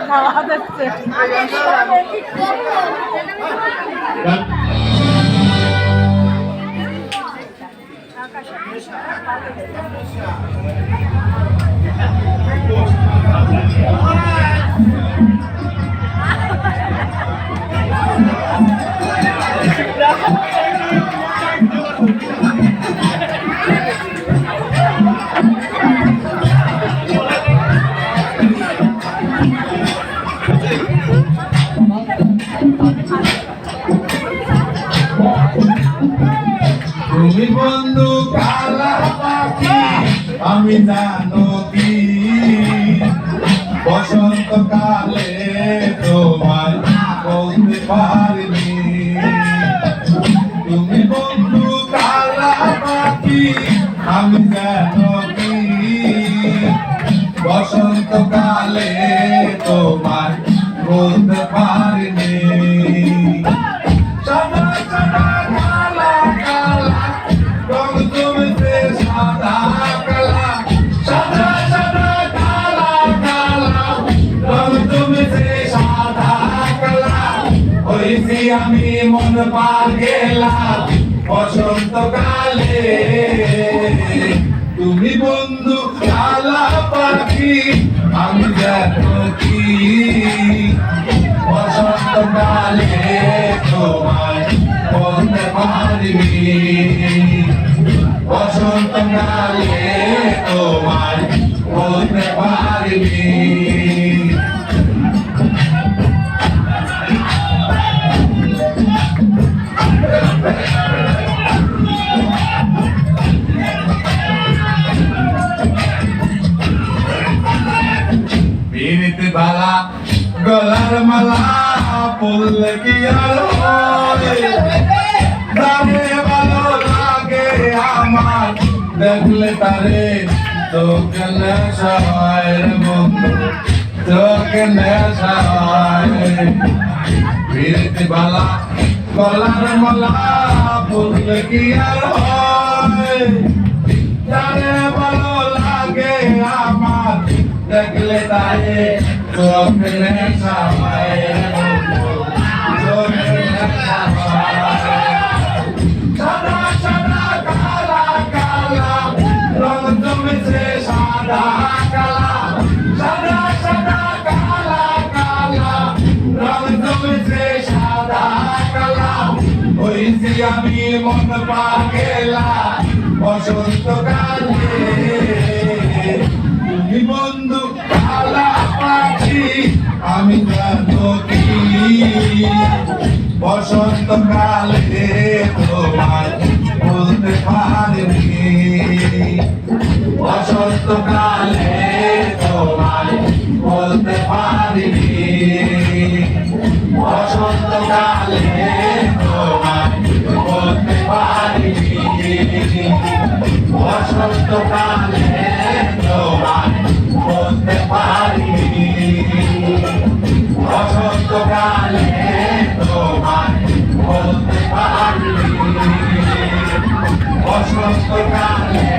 খাওয়া যাচ্ছে তুমি বন্ধু কালা পাখি আমি জানো কি বসন্ত কালে তোমায় বলতে পারিনি। তুমি বন্ধু কালা পাখি আমি জানো কি বসন্ত কালে তোমায় বলতে পারিনি। আমি মন পার গেলাম বসন্ত কালে। তুমি বন্ধু কালা পাখি আমি জানো কি বসন্ত কালে তোমায় বলতে পারিনি। বসন্ত কালে তোমায় বলতে পারিনি। বালা গলার মালা পড়লে কি আর তারে ভালো লাগে আমার দেখলে তারে তোকে নেশায় বন্ধু তোকে নেশায়। বিরতি বালা গলার মালা পড়লে কি আর তারে ভালো লাগে আমার দেখলে তারে তোকে নেশায় তোকে নেশায়। সাদা সাদা কালা কালা রং জমেছে সাদা কালা। সাদা সাদা কালা কালা রং জমেছে সাদা কালা। হইছি আমি মন পা গেলা বসন্ত কালে। তুমি বন্ধু কালা পাখি আমি জানো কি বসন্ত কালে তোমায় বলতে পারিনি। বসন্ত কালে তোমায় বলতে পারিনি। বসন্ত কালে তোমায় বলতে পারিনি। বসন্ত কালে তোমায় বলতে পারিনি। বসন্ত কালে তোমায় বলতে পারিনি। বসন্ত কালে